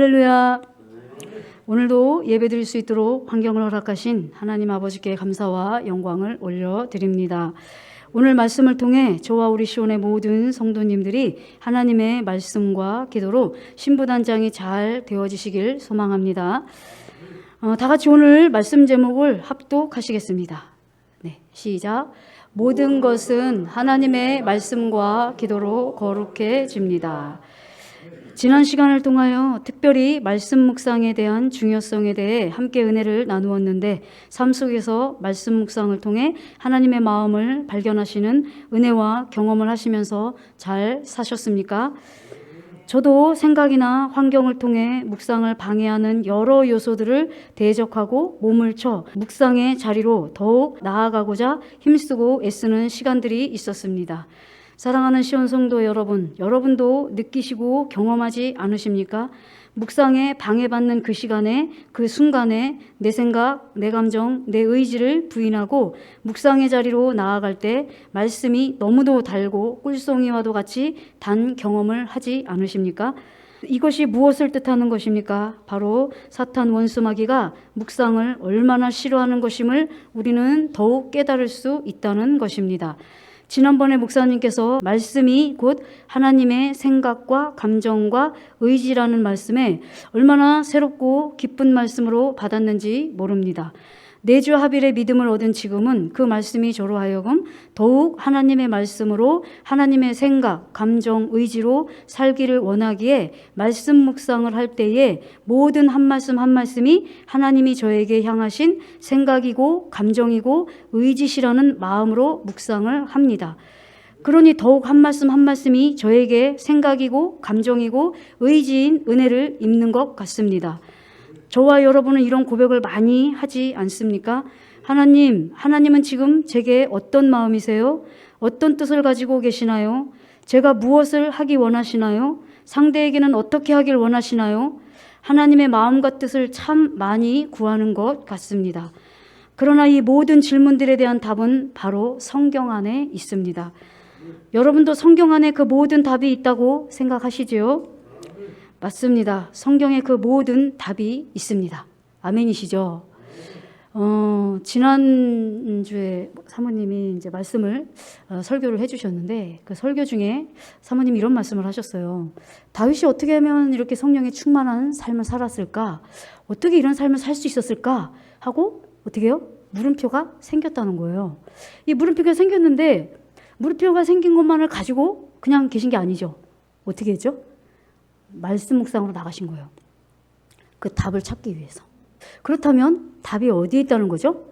할렐루야. 오늘도 예배드릴 수 있도록 환경을 허락하신 하나님 아버지께 감사와 영광을 올려드립니다. 오늘 말씀을 통해 저와 우리 시온의 모든 성도님들이 하나님의 말씀과 기도로 신부단장이 잘 되어지시길 소망합니다. 다 같이 오늘 말씀 제목을 합독하시겠습니다. 네, 시작. 모든 것은 하나님의 말씀과 기도로 거룩해집니다. 지난 시간을 통하여 특별히 말씀 묵상에 대한 중요성에 대해 함께 은혜를 나누었는데, 삶 속에서 말씀 묵상을 통해 하나님의 마음을 발견하시는 은혜와 경험을 하시면서 잘 사셨습니까? 저도 생각이나 환경을 통해 묵상을 방해하는 여러 요소들을 대적하고 몸을 쳐 묵상의 자리로 더욱 나아가고자 힘쓰고 애쓰는 시간들이 있었습니다. 사랑하는 시온 성도 여러분, 여러분도 느끼시고 경험하지 않으십니까? 묵상에 방해받는 그 시간에, 그 순간에 내 생각, 내 감정, 내 의지를 부인하고 묵상의 자리로 나아갈 때 말씀이 너무도 달고 꿀송이와도 같이 단 경험을 하지 않으십니까? 이것이 무엇을 뜻하는 것입니까? 바로 사탄 원수 마귀가 묵상을 얼마나 싫어하는 것임을 우리는 더욱 깨달을 수 있다는 것입니다. 지난번에 목사님께서 말씀이 곧 하나님의 생각과 감정과 의지라는 말씀에 얼마나 새롭고 기쁜 말씀으로 받았는지 모릅니다. 내주 하빌의 믿음을 얻은 지금은 그 말씀이 저로 하여금 더욱 하나님의 말씀으로 하나님의 생각, 감정, 의지로 살기를 원하기에 말씀 묵상을 할 때에 모든 한 말씀 한 말씀이 하나님이 저에게 향하신 생각이고 감정이고 의지시라는 마음으로 묵상을 합니다. 그러니 더욱 한 말씀 한 말씀이 저에게 생각이고 감정이고 의지인 은혜를 입는 것 같습니다. 저와 여러분은 이런 고백을 많이 하지 않습니까? 하나님은 지금 제게 어떤 마음이세요? 어떤 뜻을 가지고 계시나요? 제가 무엇을 하기 원하시나요? 상대에게는 어떻게 하길 원하시나요? 하나님의 마음과 뜻을 참 많이 구하는 것 같습니다. 그러나 이 모든 질문들에 대한 답은 바로 성경 안에 있습니다. 여러분도 성경 안에 그 모든 답이 있다고 생각하시지요? 맞습니다. 성경에 그 모든 답이 있습니다. 아멘이시죠? 지난주에 사모님이 이제 말씀을 설교를 해주셨는데, 그 설교 중에 사모님이 이런 말씀을 하셨어요. 다윗이 어떻게 하면 이렇게 성령에 충만한 삶을 살았을까? 어떻게 이런 삶을 살 수 있었을까? 하고 어떻게 해요? 물음표가 생겼다는 거예요. 이 물음표가 생겼는데 물음표가 생긴 것만을 가지고 그냥 계신 게 아니죠. 어떻게 했죠? 말씀 묵상으로 나가신 거예요. 그 답을 찾기 위해서. 그렇다면 답이 어디에 있다는 거죠?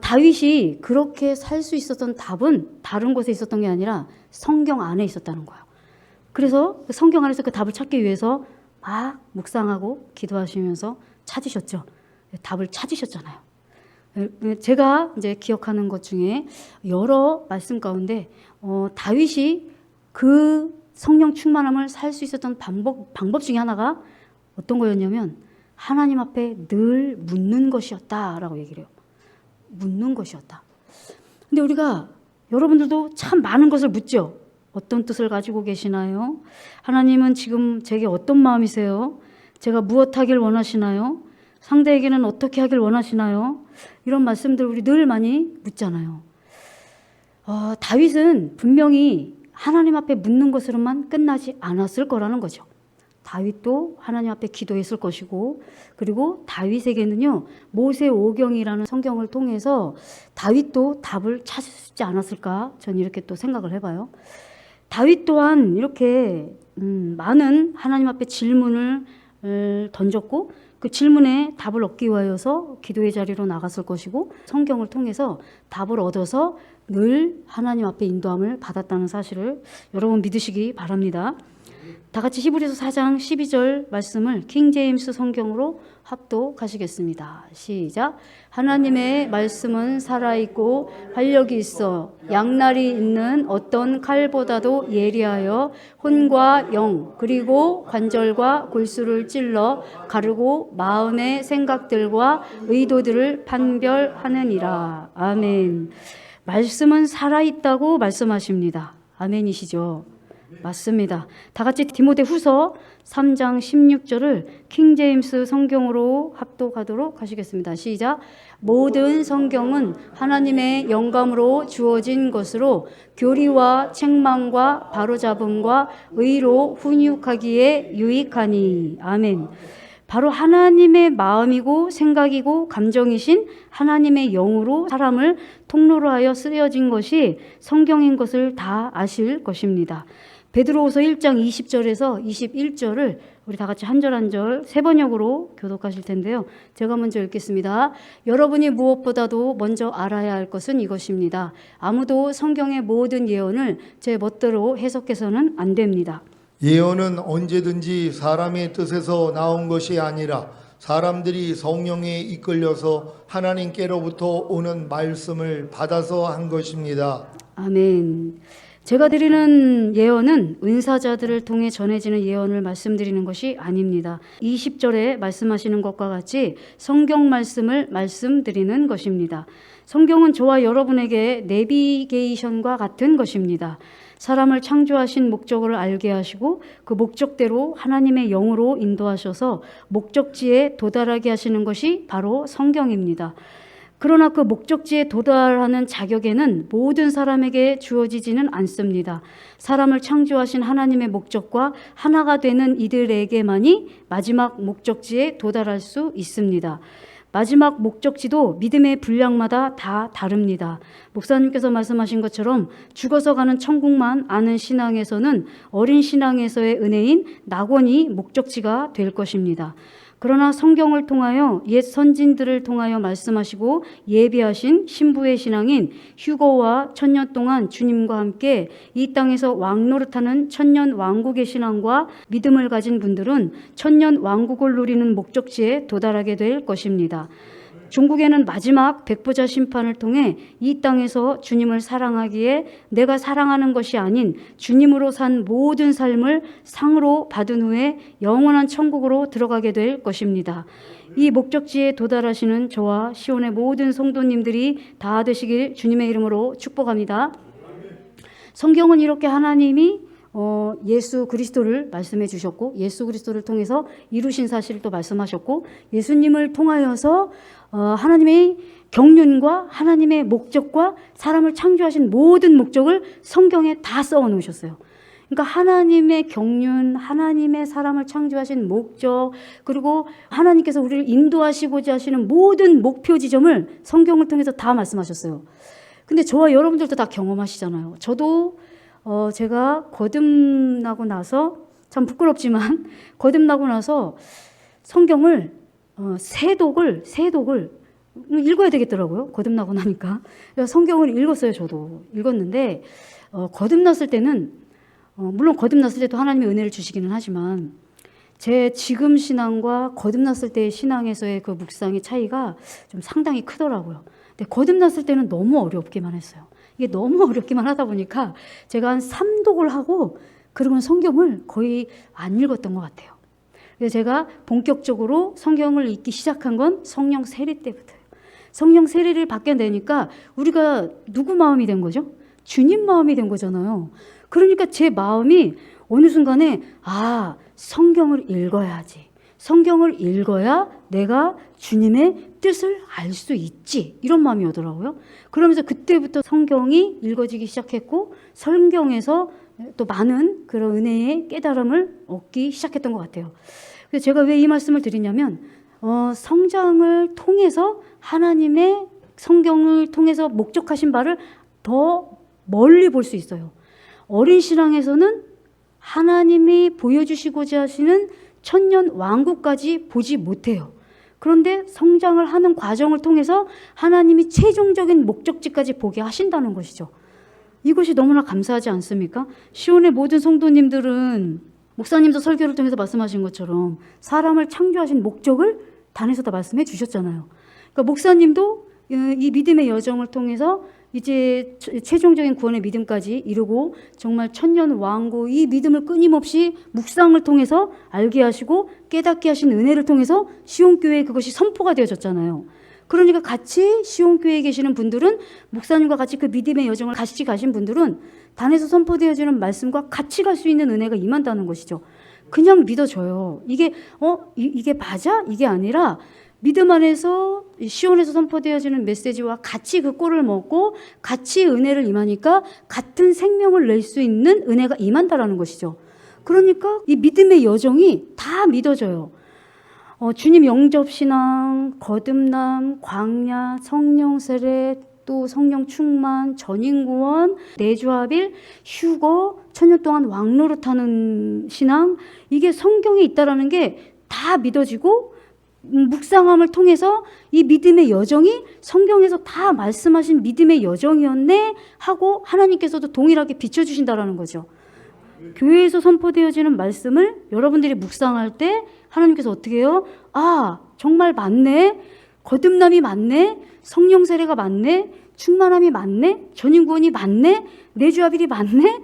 다윗이 그렇게 살 수 있었던 답은 다른 곳에 있었던 게 아니라 성경 안에 있었다는 거예요. 그래서 성경 안에서 그 답을 찾기 위해서 막 묵상하고 기도하시면서 찾으셨죠. 답을 찾으셨잖아요. 제가 이제 기억하는 것 중에 여러 말씀 가운데 다윗이 그 성령 충만함을 살 수 있었던 방법 중에 하나가 어떤 거였냐면 하나님 앞에 늘 묻는 것이었다라고 얘기를 해요. 묻는 것이었다. 근데 우리가 여러분들도 참 많은 것을 묻죠. 어떤 뜻을 가지고 계시나요? 하나님은 지금 제게 어떤 마음이세요? 제가 무엇 하길 원하시나요? 상대에게는 어떻게 하길 원하시나요? 이런 말씀들 우리 늘 많이 묻잖아요. 다윗은 분명히 하나님 앞에 묻는 것으로만 끝나지 않았을 거라는 거죠. 다윗도 하나님 앞에 기도했을 것이고, 그리고 다윗에게는요 모세오경이라는 성경을 통해서 다윗도 답을 찾지 않았을까, 저는 이렇게 또 생각을 해봐요. 다윗 또한 이렇게 많은 하나님 앞에 질문을 던졌고, 그 질문에 답을 얻기 위하여서 기도의 자리로 나갔을 것이고, 성경을 통해서 답을 얻어서 늘 하나님 앞에 인도함을 받았다는 사실을 여러분 믿으시기 바랍니다. 다 같이 히브리서 4장 12절 말씀을 킹제임스 성경으로 합독하시겠습니다. 시작. 하나님의 말씀은 살아있고 활력이 있어 양날이 있는 어떤 칼보다도 예리하여 혼과 영 그리고 관절과 골수를 찔러 가르고 마음의 생각들과 의도들을 판별하느니라. 아멘. 말씀은 살아있다고 말씀하십니다. 아멘이시죠? 맞습니다. 다 같이 디모데후서 3장 16절을 킹제임스 성경으로 합독하도록 하시겠습니다. 시작. 모든 성경은 하나님의 영감으로 주어진 것으로 교리와 책망과 바로잡음과 의로 훈육하기에 유익하니. 아멘. 바로 하나님의 마음이고 생각이고 감정이신 하나님의 영으로 사람을 통로로 하여 쓰여진 것이 성경인 것을 다 아실 것입니다. 베드로후서 1장 20절에서 21절을 우리 다 같이 한 절 한 절 세 번역으로 교독하실 텐데요. 제가 먼저 읽겠습니다. 여러분이 무엇보다도 먼저 알아야 할 것은 이것입니다. 아무도 성경의 모든 예언을 제 멋대로 해석해서는 안 됩니다. 예언은 언제든지 사람의 뜻에서 나온 것이 아니라 사람들이 성령에 이끌려서 하나님께로부터 오는 말씀을 받아서 한 것입니다. 아멘. 제가 드리는 예언은 은사자들을 통해 전해지는 예언을 말씀드리는 것이 아닙니다. 20절에 말씀하시는 것과 같이 성경 말씀을 말씀드리는 것입니다. 성경은 저와 여러분에게 내비게이션과 같은 것입니다. 사람을 창조하신 목적을 알게 하시고 그 목적대로 하나님의 영으로 인도하셔서 목적지에 도달하게 하시는 것이 바로 성경입니다. 그러나 그 목적지에 도달하는 자격에는 모든 사람에게 주어지지는 않습니다. 사람을 창조하신 하나님의 목적과 하나가 되는 이들에게만이 마지막 목적지에 도달할 수 있습니다. 마지막 목적지도 믿음의 분량마다 다 다릅니다. 목사님께서 말씀하신 것처럼 죽어서 가는 천국만 아는 신앙에서는 어린 신앙에서의 은혜인 낙원이 목적지가 될 것입니다. 그러나 성경을 통하여 옛 선진들을 통하여 말씀하시고 예비하신 신부의 신앙인 휴거와 천년 동안 주님과 함께 이 땅에서 왕노릇하는 천년 왕국의 신앙과 믿음을 가진 분들은 천년 왕국을 누리는 목적지에 도달하게 될 것입니다. 중국에는 마지막 백보자 심판을 통해 이 땅에서 주님을 사랑하기에 내가 사랑하는 것이 아닌 주님으로 산 모든 삶을 상으로 받은 후에 영원한 천국으로 들어가게 될 것입니다. 이 목적지에 도달하시는 저와 시온의 모든 성도님들이 다 되시길 주님의 이름으로 축복합니다. 성경은 이렇게 하나님이 예수 그리스도를 말씀해 주셨고 예수 그리스도를 통해서 이루신 사실을 또 말씀하셨고 예수님을 통하여서 하나님의 경륜과 하나님의 목적과 사람을 창조하신 모든 목적을 성경에 다 써 놓으셨어요. 그러니까 하나님의 경륜, 하나님의 사람을 창조하신 목적, 그리고 하나님께서 우리를 인도하시고자 하시는 모든 목표 지점을 성경을 통해서 다 말씀하셨어요. 근데 저와 여러분들도 다 경험하시잖아요. 저도 제가 거듭나고 나서 참 부끄럽지만 거듭나고 나서 성경을 세독을 읽어야 되겠더라고요. 거듭나고 나니까. 그래서 성경을 읽었어요. 저도 읽었는데 거듭났을 때는 물론 거듭났을 때도 하나님의 은혜를 주시기는 하지만 제 지금 신앙과 거듭났을 때의 신앙에서의 그 묵상의 차이가 좀 상당히 크더라고요. 근데 거듭났을 때는 너무 어렵기만 했어요. 이게 너무 어렵기만 하다 보니까 제가 한 3독을 하고 그러면 성경을 거의 안 읽었던 것 같아요. 그래서 제가 본격적으로 성경을 읽기 시작한 건 성령 세례 때부터예요. 성령 세례를 받게 되니까 우리가 누구 마음이 된 거죠? 주님 마음이 된 거잖아요. 그러니까 제 마음이 어느 순간에 성경을 읽어야지. 성경을 읽어야 내가 주님의 뜻을 알 수 있지. 이런 마음이 오더라고요. 그러면서 그때부터 성경이 읽어지기 시작했고 성경에서 또 많은 그런 은혜의 깨달음을 얻기 시작했던 것 같아요. 그래서 제가 왜 이 말씀을 드리냐면 성장을 통해서 하나님의 성경을 통해서 목적하신 바를 더 멀리 볼 수 있어요. 어린 신앙에서는 하나님이 보여주시고자 하시는 천년 왕국까지 보지 못해요. 그런데 성장을 하는 과정을 통해서 하나님이 최종적인 목적지까지 보게 하신다는 것이죠. 이것이 너무나 감사하지 않습니까? 시온의 모든 성도님들은 목사님도 설교를 통해서 말씀하신 것처럼 사람을 창조하신 목적을 단에서 다 말씀해 주셨잖아요. 그러니까 목사님도 이 믿음의 여정을 통해서 이제 최종적인 구원의 믿음까지 이루고 정말 천년 왕국 이 믿음을 끊임없이 묵상을 통해서 알게 하시고 깨닫게 하신 은혜를 통해서 시온교회에 그것이 선포가 되어졌잖아요. 그러니까 같이 시온교회에 계시는 분들은, 목사님과 같이 그 믿음의 여정을 같이 가신 분들은 단에서 선포되어지는 말씀과 같이 갈 수 있는 은혜가 임한다는 것이죠. 그냥 믿어져요. 이게 이게 맞아? 이게 아니라 믿음 안에서 시온에서 선포되어지는 메시지와 같이 그 꼴을 먹고 같이 은혜를 임하니까 같은 생명을 낼 수 있는 은혜가 임한다라는 것이죠. 그러니까 이 믿음의 여정이 다 믿어져요. 주님 영접신앙, 거듭남, 광야, 성령 세례, 또 성령 충만, 전인구원, 내주합일, 휴거, 천년 동안 왕노릇하는 신앙, 이게 성경에 있다라는 게 다 믿어지고, 묵상함을 통해서 이 믿음의 여정이 성경에서 다 말씀하신 믿음의 여정이었네 하고 하나님께서도 동일하게 비춰주신다라는 거죠. 교회에서 선포되어지는 말씀을 여러분들이 묵상할 때 하나님께서 어떻게 해요? 아, 정말 맞네. 거듭남이 맞네. 성령 세례가 맞네. 충만함이 맞네. 전인구원이 맞네. 내주합일이 맞네.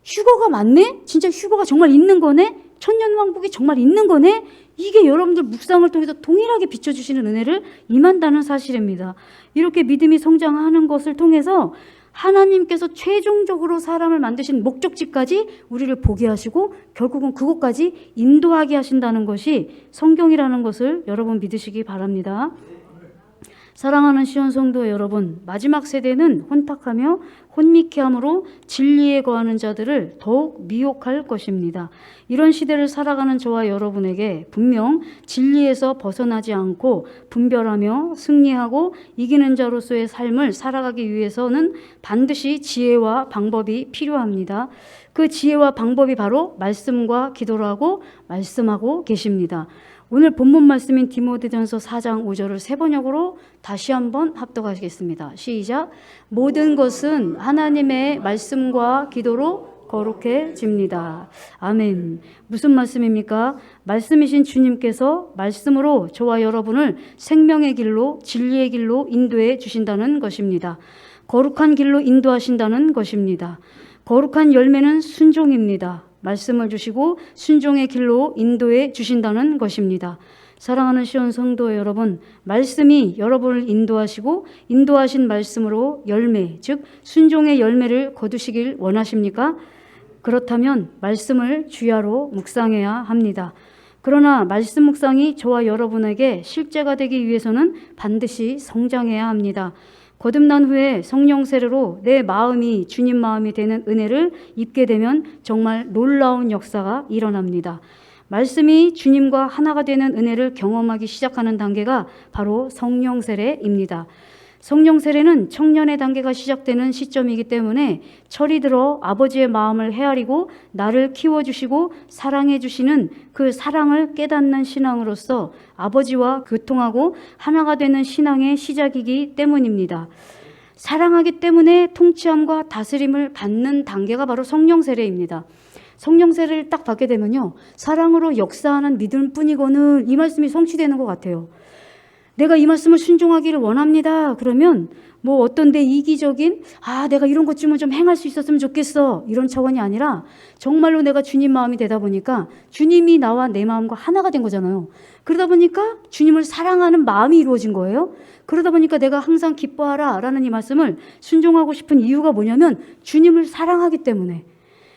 휴거가 맞네. 진짜 휴거가 정말 있는 거네. 천년왕국이 정말 있는 거네. 이게 여러분들 묵상을 통해서 동일하게 비춰주시는 은혜를 임한다는 사실입니다. 이렇게 믿음이 성장하는 것을 통해서 하나님께서 최종적으로 사람을 만드신 목적지까지 우리를 보게 하시고 결국은 그곳까지 인도하게 하신다는 것이 성경이라는 것을 여러분 믿으시기 바랍니다. 사랑하는 시온 성도 여러분, 마지막 세대는 혼탁하며 혼미케함으로 진리에 거하는 자들을 더욱 미혹할 것입니다. 이런 시대를 살아가는 저와 여러분에게 분명 진리에서 벗어나지 않고 분별하며 승리하고 이기는 자로서의 삶을 살아가기 위해서는 반드시 지혜와 방법이 필요합니다. 그 지혜와 방법이 바로 말씀과 기도라고 말씀하고 계십니다. 오늘 본문 말씀인 디모데전서 4장 5절을 세 번역으로 다시 한번 합독하시겠습니다. 시작. 모든 것은 하나님의 말씀과 기도로 거룩해집니다. 아멘. 무슨 말씀입니까? 말씀이신 주님께서 말씀으로 저와 여러분을 생명의 길로, 진리의 길로 인도해 주신다는 것입니다. 거룩한 길로 인도하신다는 것입니다. 거룩한 열매는 순종입니다. 말씀을 주시고 순종의 길로 인도해 주신다는 것입니다. 사랑하는 시온 성도 여러분, 말씀이 여러분을 인도하시고 인도하신 말씀으로 열매, 즉 순종의 열매를 거두시길 원하십니까? 그렇다면 말씀을 주야로 묵상해야 합니다. 그러나 말씀 묵상이 저와 여러분에게 실제가 되기 위해서는 반드시 성장해야 합니다. 거듭난 후에 성령 세례로 내 마음이 주님 마음이 되는 은혜를 입게 되면 정말 놀라운 역사가 일어납니다. 말씀이 주님과 하나가 되는 은혜를 경험하기 시작하는 단계가 바로 성령 세례입니다. 성령 세례는 청년의 단계가 시작되는 시점이기 때문에 철이 들어 아버지의 마음을 헤아리고 나를 키워주시고 사랑해주시는 그 사랑을 깨닫는 신앙으로서 아버지와 교통하고 하나가 되는 신앙의 시작이기 때문입니다. 사랑하기 때문에 통치함과 다스림을 받는 단계가 바로 성령 세례입니다. 성령 세례를 딱 받게 되면요, 사랑으로 역사하는 믿음뿐이고는 이 말씀이 성취되는 것 같아요. 내가 이 말씀을 순종하기를 원합니다. 그러면 뭐 어떤 데 이기적인 내가 이런 것쯤은 좀 행할 수 있었으면 좋겠어, 이런 차원이 아니라 정말로 내가 주님 마음이 되다 보니까 주님이 나와 내 마음과 하나가 된 거잖아요. 그러다 보니까 주님을 사랑하는 마음이 이루어진 거예요. 그러다 보니까 내가 항상 기뻐하라 라는 이 말씀을 순종하고 싶은 이유가 뭐냐면 주님을 사랑하기 때문에.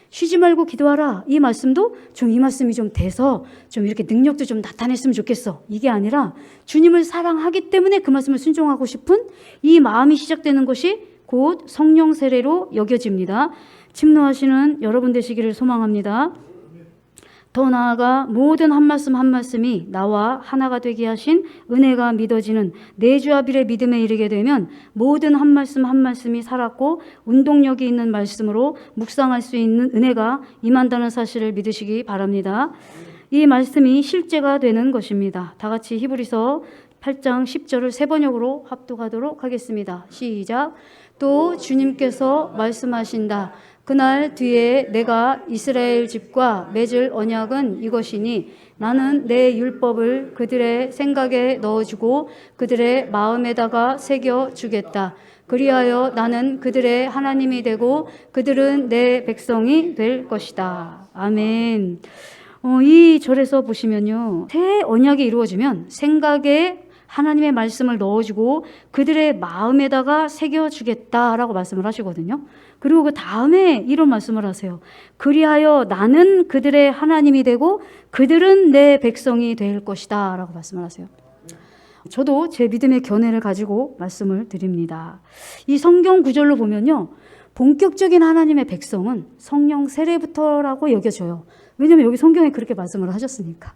쉬지 말고 기도하라, 이 말씀도 좀 이 말씀이 좀 돼서 좀 이렇게 능력도 좀 나타냈으면 좋겠어, 이게 아니라 주님을 사랑하기 때문에 그 말씀을 순종하고 싶은 이 마음이 시작되는 것이 곧 성령 세례로 여겨집니다. 침노하시는 여러분 되시기를 소망합니다. 더 나아가 모든 한 말씀 한 말씀이 나와 하나가 되게 하신 은혜가 믿어지는 내주합일의 믿음에 이르게 되면 모든 한 말씀 한 말씀이 살았고 운동력이 있는 말씀으로 묵상할 수 있는 은혜가 임한다는 사실을 믿으시기 바랍니다. 이 말씀이 실제가 되는 것입니다. 다 같이 히브리서 8장 10절을 세 번역으로 합독하도록 하겠습니다. 시작. 또 주님께서 말씀하신다. 그날 뒤에 내가 이스라엘 집과 맺을 언약은 이것이니 나는 내 율법을 그들의 생각에 넣어주고 그들의 마음에다가 새겨주겠다. 그리하여 나는 그들의 하나님이 되고 그들은 내 백성이 될 것이다. 아멘. 이 절에서 보시면요, 새 언약이 이루어지면 생각에 하나님의 말씀을 넣어주고 그들의 마음에다가 새겨주겠다라고 말씀을 하시거든요. 그리고 그 다음에 이런 말씀을 하세요. 그리하여 나는 그들의 하나님이 되고 그들은 내 백성이 될 것이다 라고 말씀을 하세요. 저도 제 믿음의 견해를 가지고 말씀을 드립니다. 이 성경 구절로 보면요, 본격적인 하나님의 백성은 성령 세례부터라고 여겨져요. 왜냐하면 여기 성경에 그렇게 말씀을 하셨으니까.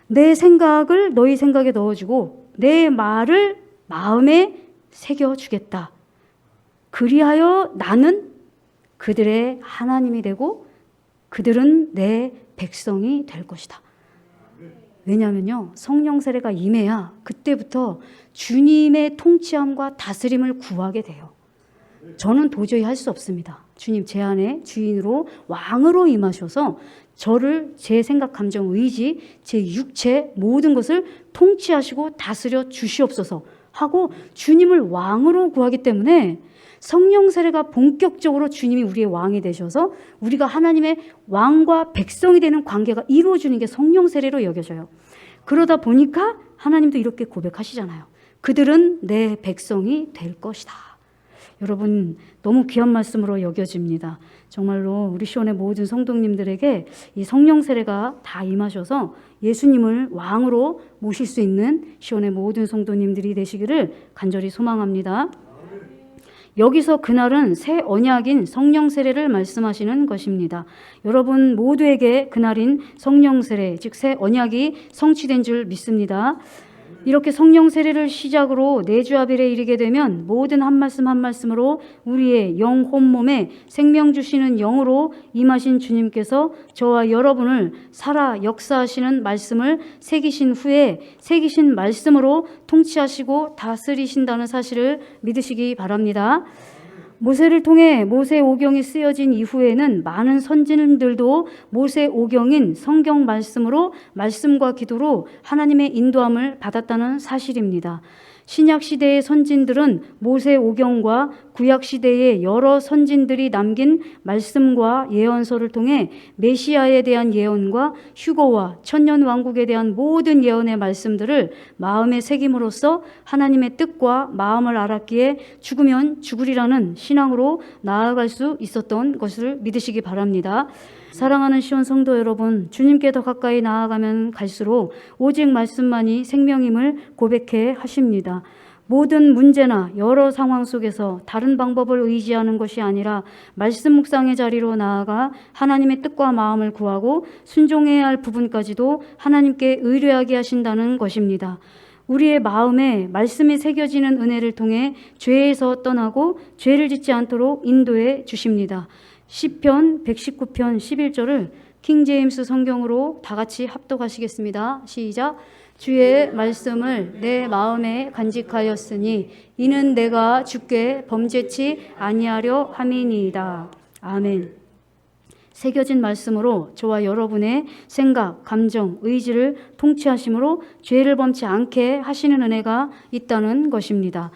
내 생각을 너희 생각에 넣어주고 내 말을 마음에 새겨주겠다. 그리하여 나는 그들의 하나님이 되고 그들은 내 백성이 될 것이다. 왜냐하면요, 성령 세례가 임해야 그때부터 주님의 통치함과 다스림을 구하게 돼요. 저는 도저히 할 수 없습니다. 주님 제 안에 주인으로 왕으로 임하셔서 저를 제 생각, 감정, 의지, 제 육체 모든 것을 통치하시고 다스려 주시옵소서 하고 주님을 왕으로 구하기 때문에 성령 세례가 본격적으로 주님이 우리의 왕이 되셔서 우리가 하나님의 왕과 백성이 되는 관계가 이루어지는 게 성령 세례로 여겨져요. 그러다 보니까 하나님도 이렇게 고백하시잖아요. 그들은 내 백성이 될 것이다. 여러분 너무 귀한 말씀으로 여겨집니다. 정말로 우리 시온의 모든 성도님들에게 이 성령 세례가 다 임하셔서 예수님을 왕으로 모실 수 있는 시온의 모든 성도님들이 되시기를 간절히 소망합니다. 여기서 그날은 새 언약인 성령 세례를 말씀하시는 것입니다. 여러분 모두에게 그날인 성령 세례, 즉 새 언약이 성취된 줄 믿습니다. 이렇게 성령 세례를 시작으로 내주합일에 이르게 되면 모든 한 말씀 한 말씀으로 우리의 영, 혼, 몸에 생명 주시는 영으로 임하신 주님께서 저와 여러분을 살아 역사하시는 말씀을 새기신 후에 새기신 말씀으로 통치하시고 다스리신다는 사실을 믿으시기 바랍니다. 모세를 통해 모세 오경이 쓰여진 이후에는 많은 선진들도 모세 오경인 성경 말씀으로 말씀과 기도로 하나님의 인도함을 받았다는 사실입니다. 신약 시대의 선진들은 모세 오경과 구약 시대의 여러 선진들이 남긴 말씀과 예언서를 통해 메시아에 대한 예언과 휴거와 천년 왕국에 대한 모든 예언의 말씀들을 마음에 새김으로써 하나님의 뜻과 마음을 알았기에 죽으면 죽으리라는 신앙으로 나아갈 수 있었던 것을 믿으시기 바랍니다. 사랑하는 시온 성도 여러분, 주님께 더 가까이 나아가면 갈수록 오직 말씀만이 생명임을 고백해 하십니다. 모든 문제나 여러 상황 속에서 다른 방법을 의지하는 것이 아니라 말씀 묵상의 자리로 나아가 하나님의 뜻과 마음을 구하고 순종해야 할 부분까지도 하나님께 의뢰하게 하신다는 것입니다. 우리의 마음에 말씀이 새겨지는 은혜를 통해 죄에서 떠나고 죄를 짓지 않도록 인도해 주십니다. 시편 119편 11절을 킹제임스 성경으로 다 같이 합독하시겠습니다. 시작. 주의 말씀을 내 마음에 간직하였으니 이는 내가 주께 범죄치 아니하려 함이니이다. 아멘. 새겨진 말씀으로 저와 여러분의 생각, 감정, 의지를 통치하심으로 죄를 범치 않게 하시는 은혜가 있다는 것입니다.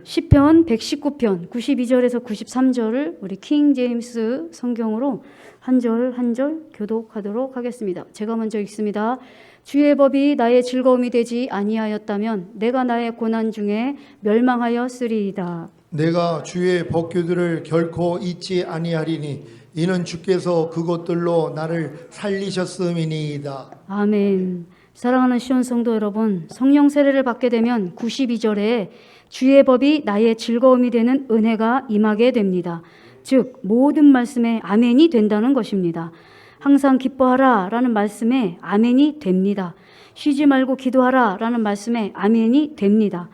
시편 119편 92절에서 93절을 우리 킹 제임스 성경으로 한 절 한 절 교독하도록 하겠습니다. 제가 먼저 읽습니다. 주의 법이 나의 즐거움이 되지 아니하였다면 내가 나의 고난 중에 멸망하였으리이다. 내가 주의 법규들을 결코 잊지 아니하리니 이는 주께서 그것들로 나를 살리셨음이니이다. 아멘. 사랑하는 시온 성도 여러분, 성령 세례를 받게 되면 92절에 주의 법이 나의 즐거움이 되는 은혜가 임하게 됩니다. 즉 모든 말씀에 아멘이 된다는 것입니다. 항상 기뻐하라 라는 말씀에 아멘이 됩니다. 쉬지 말고 기도하라 라는 말씀에 아멘이 됩니다.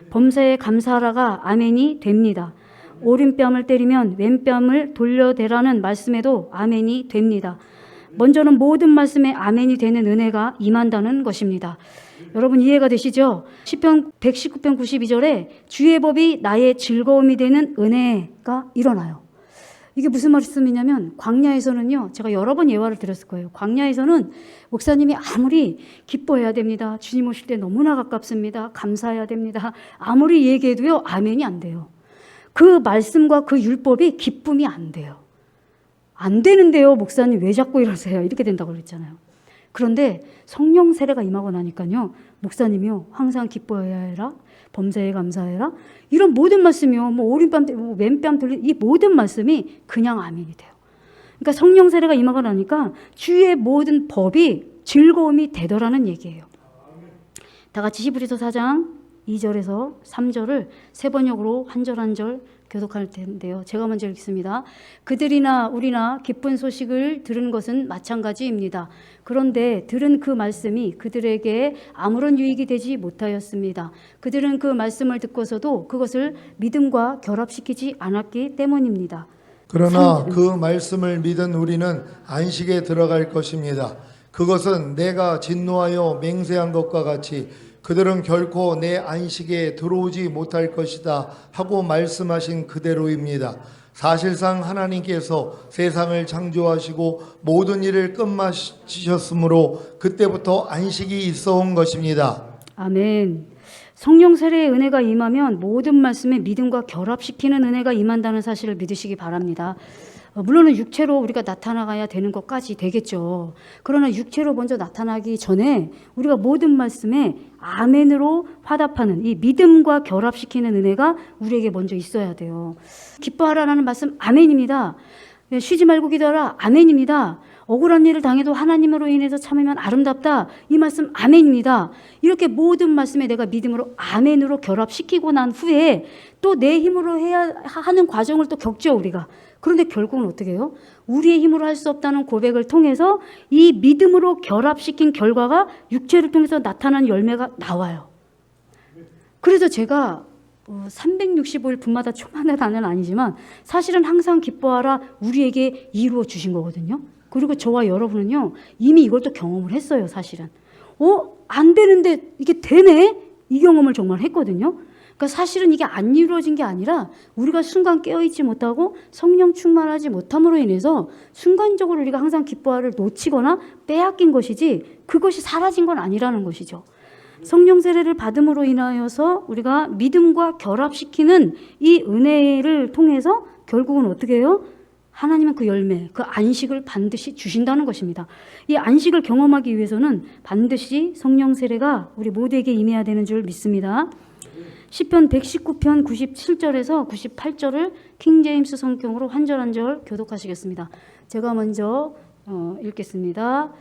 범사에 감사하라가 아멘이 됩니다. 오른뺨을 때리면 왼뺨을 돌려대라는 말씀에도 아멘이 됩니다. 먼저는 모든 말씀에 아멘이 되는 은혜가 임한다는 것입니다. 여러분 이해가 되시죠? 시편 119편 92절에 주의 법이 나의 즐거움이 되는 은혜가 일어나요. 이게 무슨 말씀이냐면 광야에서는요, 제가 여러 번 예화를 드렸을 거예요. 광야에서는 목사님이 아무리 기뻐해야 됩니다. 주님 오실 때 너무나 가깝습니다. 감사해야 됩니다. 아무리 얘기해도요, 아멘이 안 돼요. 그 말씀과 그 율법이 기쁨이 안 돼요. 안 되는데요, 목사님 왜 자꾸 이러세요? 이렇게 된다고 그랬잖아요. 그런데 성령 세례가 임하고 나니까요, 목사님이요, 항상 기뻐해야 해라, 범사에 감사해라, 이런 모든 말씀이요, 뭐 오른뺨, 뭐 왼뺨 들린 이 모든 말씀이 그냥 아멘이 돼요. 그러니까 성령 세례가 임하고 나니까 주의 모든 법이 즐거움이 되더라는 얘기예요. 다 같이 히브리서 4장 2절에서 3절을 세 번역으로 한 절 한 절 교독할 텐데요. 제가 먼저 읽겠습니다. 그들이나 우리나 기쁜 소식을 들은 것은 마찬가지입니다. 그런데 들은 그 말씀이 그들에게 아무런 유익이 되지 못하였습니다. 그들은 그 말씀을 듣고서도 그것을 믿음과 결합시키지 않았기 때문입니다. 그러나 그 말씀을 믿은 우리는 안식에 들어갈 것입니다. 그것은 내가 진노하여 맹세한 것과 같이 그들은 결코 내 안식에 들어오지 못할 것이다 하고 말씀하신 그대로입니다. 사실상 하나님께서 세상을 창조하시고 모든 일을 끝마치셨으므로 그때부터 안식이 있어 온 것입니다. 아멘. 성령 세례의 은혜가 임하면 모든 말씀에 믿음과 결합시키는 은혜가 임한다는 사실을 믿으시기 바랍니다. 물론은 육체로 우리가 나타나가야 되는 것까지 되겠죠. 그러나 육체로 먼저 나타나기 전에 우리가 모든 말씀에 아멘으로 화답하는 이 믿음과 결합시키는 은혜가 우리에게 먼저 있어야 돼요. 기뻐하라는 말씀 아멘입니다. 쉬지 말고 기도하라 아멘입니다. 억울한 일을 당해도 하나님으로 인해서 참으면 아름답다. 이 말씀 아멘입니다. 이렇게 모든 말씀에 내가 믿음으로 아멘으로 결합시키고 난 후에 또 내 힘으로 해야 하는 과정을 또 겪죠, 우리가. 그런데 결국은 어떻게 해요? 우리의 힘으로 할 수 없다는 고백을 통해서 이 믿음으로 결합시킨 결과가 육체를 통해서 나타나는 열매가 나와요. 그래서 제가 365일 분마다 초만하다는 아니지만 사실은 항상 기뻐하라 우리에게 이루어 주신 거거든요. 그리고 저와 여러분은요, 이미 이걸 또 경험을 했어요, 사실은. 안 되는데 이게 되네? 이 경험을 정말 했거든요. 그러니까 사실은 이게 안 이루어진 게 아니라 우리가 순간 깨어있지 못하고 성령 충만하지 못함으로 인해서 순간적으로 우리가 항상 기뻐하를 놓치거나 빼앗긴 것이지 그것이 사라진 건 아니라는 것이죠. 성령 세례를 받음으로 인하여서 우리가 믿음과 결합시키는 이 은혜를 통해서 결국은 어떻게 해요? 하나님은 그 열매, 그 안식을 반드시 주신다는 것입니다. 이 안식을 경험하기 위해서는 반드시 성령 세례가 우리 모두에게 임해야 되는 줄 믿습니다. 시편 119편 97절에서 98절을 킹제임스 성경으로 한 절 한 절 교독하시겠습니다. 제가 먼저 읽겠습니다.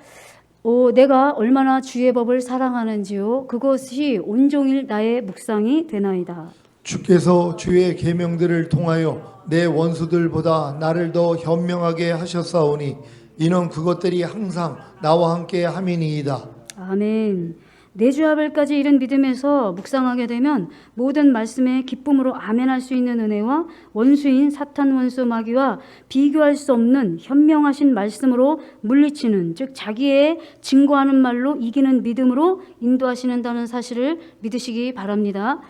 내가 얼마나 주의 법을 사랑하는지요. 그것이 온종일 나의 묵상이 되나이다. 주께서 주의 계명들을 통하여 내 원수들보다 나를 더 현명하게 하셨사오니 이는 그것들이 항상 나와 함께 함이니이다. 아멘. 내 주 아벨까지 이른 믿음에서 묵상하게 되면 모든 말씀에 기쁨으로 아멘할 수 있는 은혜와 원수인 사탄 원수 마귀와 비교할 수 없는 현명하신 말씀으로 물리치는, 즉 자기의 증거하는 말로 이기는 믿음으로 인도하시는다는 사실을 믿으시기 바랍니다.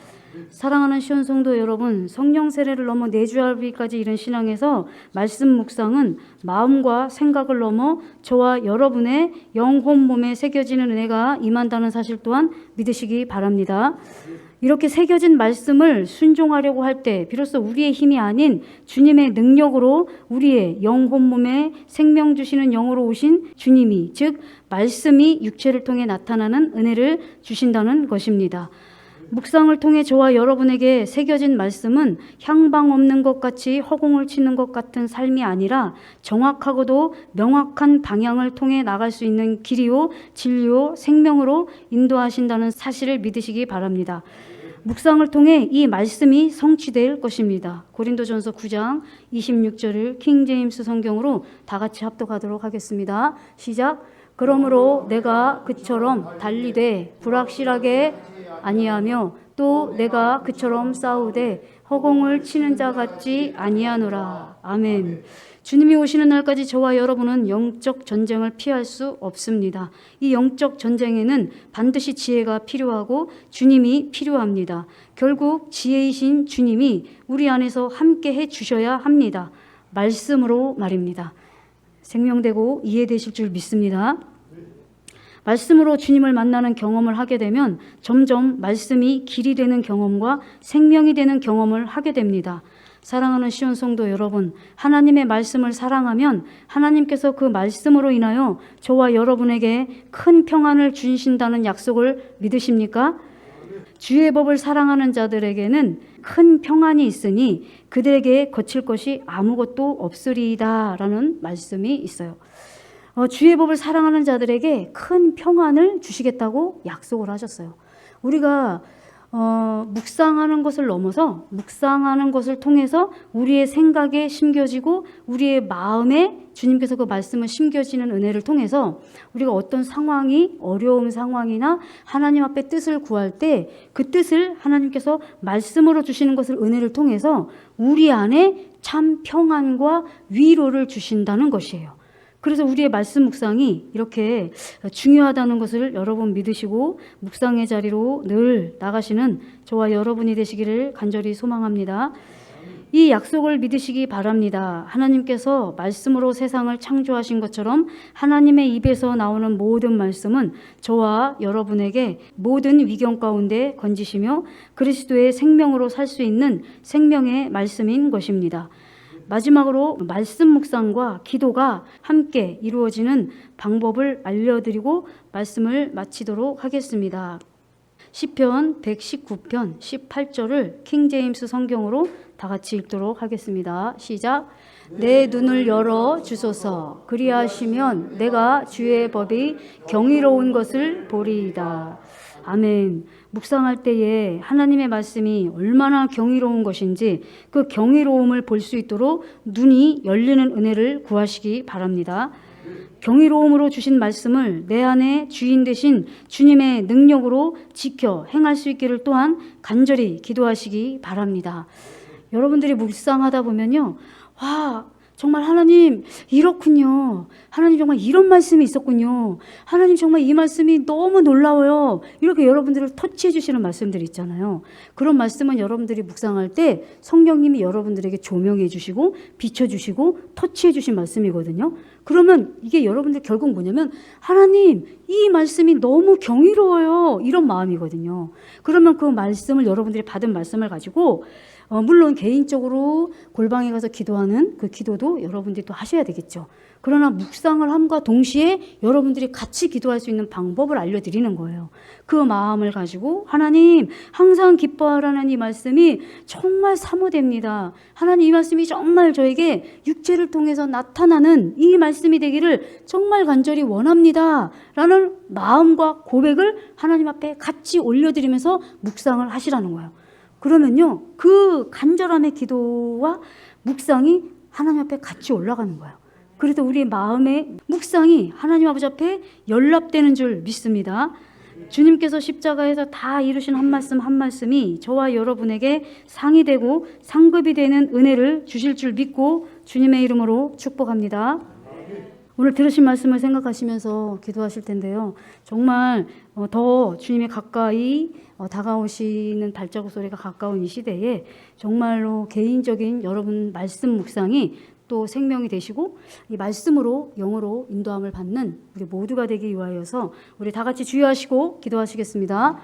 사랑하는 시온 성도 여러분, 성령 세례를 넘어 내주알비까지 이른 신앙에서 말씀 묵상은 마음과 생각을 넘어 저와 여러분의 영혼 몸에 새겨지는 은혜가 임한다는 사실 또한 믿으시기 바랍니다. 이렇게 새겨진 말씀을 순종하려고 할 때 비로소 우리의 힘이 아닌 주님의 능력으로 우리의 영혼 몸에 생명 주시는 영으로 오신 주님이, 즉 말씀이 육체를 통해 나타나는 은혜를 주신다는 것입니다. 묵상을 통해 저와 여러분에게 새겨진 말씀은 향방 없는 것 같이 허공을 치는 것 같은 삶이 아니라 정확하고도 명확한 방향을 통해 나갈 수 있는 길이요, 진리요, 생명으로 인도하신다는 사실을 믿으시기 바랍니다. 묵상을 통해 이 말씀이 성취될 것입니다. 고린도전서 9장 26절을 킹제임스 성경으로 다 같이 합독하도록 하겠습니다. 시작. 그러므로 내가 그처럼 달리되 불확실하게 아니하며 또 내가 그처럼 싸우되 허공을 치는 자 같지 아니하노라. 아멘. 주님이 오시는 날까지 저와 여러분은 영적 전쟁을 피할 수 없습니다. 이 영적 전쟁에는 반드시 지혜가 필요하고 주님이 필요합니다. 결국 지혜이신 주님이 우리 안에서 함께 해 주셔야 합니다. 말씀으로 말입니다. 생명되고 이해되실 줄 믿습니다. 말씀으로 주님을 만나는 경험을 하게 되면 점점 말씀이 길이 되는 경험과 생명이 되는 경험을 하게 됩니다. 사랑하는 시온 성도 여러분, 하나님의 말씀을 사랑하면 하나님께서 그 말씀으로 인하여 저와 여러분에게 큰 평안을 주신다는 약속을 믿으십니까? 주의 법을 사랑하는 자들에게는 큰 평안이 있으니 그들에게 거칠 것이 아무것도 없으리이다 라는 말씀이 있어요. 주의 법을 사랑하는 자들에게 큰 평안을 주시겠다고 약속을 하셨어요. 우리가 묵상하는 것을 넘어서 묵상하는 것을 통해서 우리의 생각에 심겨지고 우리의 마음에 주님께서 그 말씀을 심겨지는 은혜를 통해서 우리가 어떤 상황이 어려운 상황이나 하나님 앞에 뜻을 구할 때 그 뜻을 하나님께서 말씀으로 주시는 것을 은혜를 통해서 우리 안에 참 평안과 위로를 주신다는 것이에요. 그래서 우리의 말씀 묵상이 이렇게 중요하다는 것을 여러분 믿으시고 묵상의 자리로 늘 나가시는 저와 여러분이 되시기를 간절히 소망합니다. 이 약속을 믿으시기 바랍니다. 하나님께서 말씀으로 세상을 창조하신 것처럼 하나님의 입에서 나오는 모든 말씀은 저와 여러분에게 모든 위경 가운데 건지시며 그리스도의 생명으로 살 수 있는 생명의 말씀인 것입니다. 마지막으로 말씀 묵상과 기도가 함께 이루어지는 방법을 알려드리고 말씀을 마치도록 하겠습니다. 시편 119편 18절을 킹제임스 성경으로 다 같이 읽도록 하겠습니다. 시작. 내 눈을 열어 주소서. 그리하시면 내가 주의 법이 경이로운 것을 보리이다. 아멘. 묵상할 때에 하나님의 말씀이 얼마나 경이로운 것인지 그 경이로움을 볼 수 있도록 눈이 열리는 은혜를 구하시기 바랍니다. 경이로움으로 주신 말씀을 내 안에 주인 되신 주님의 능력으로 지켜 행할 수 있기를 또한 간절히 기도하시기 바랍니다. 여러분들이 묵상하다 보면요, 와, 정말 하나님 이렇군요. 하나님 정말 이런 말씀이 있었군요. 하나님 정말 이 말씀이 너무 놀라워요. 이렇게 여러분들을 터치해 주시는 말씀들이 있잖아요. 그런 말씀은 여러분들이 묵상할 때 성령님이 여러분들에게 조명해 주시고 비춰주시고 터치해 주신 말씀이거든요. 그러면 이게 여러분들 결국 뭐냐면 하나님 이 말씀이 너무 경이로워요. 이런 마음이거든요. 그러면 그 말씀을 여러분들이 받은 말씀을 가지고 물론 개인적으로 골방에 가서 기도하는 그 기도도 여러분들이 또 하셔야 되겠죠. 그러나 묵상을 함과 동시에 여러분들이 같이 기도할 수 있는 방법을 알려드리는 거예요. 그 마음을 가지고 하나님 항상 기뻐하라는 이 말씀이 정말 사모됩니다. 하나님 이 말씀이 정말 저에게 육체를 통해서 나타나는 이 말씀이 되기를 정말 간절히 원합니다. 라는 마음과 고백을 하나님 앞에 같이 올려드리면서 묵상을 하시라는 거예요. 그러면요, 그 간절함의 기도와 묵상이 하나님 앞에 같이 올라가는 거예요. 그래서 우리의 마음의 묵상이 하나님 아버지 앞에 연락되는 줄 믿습니다. 주님께서 십자가에서 다 이루신 한 말씀 한 말씀이 저와 여러분에게 상이 되고 상급이 되는 은혜를 주실 줄 믿고 주님의 이름으로 축복합니다. 오늘 들으신 말씀을 생각하시면서 기도하실 텐데요. 정말 더 주님이 가까이 다가오시는 발자국 소리가 가까운 이 시대에 정말로 개인적인 여러분 말씀 묵상이 또 생명이 되시고 이 말씀으로 영으로 인도함을 받는 우리 모두가 되기 위하여서 우리 다 같이 주의하시고 기도하시겠습니다.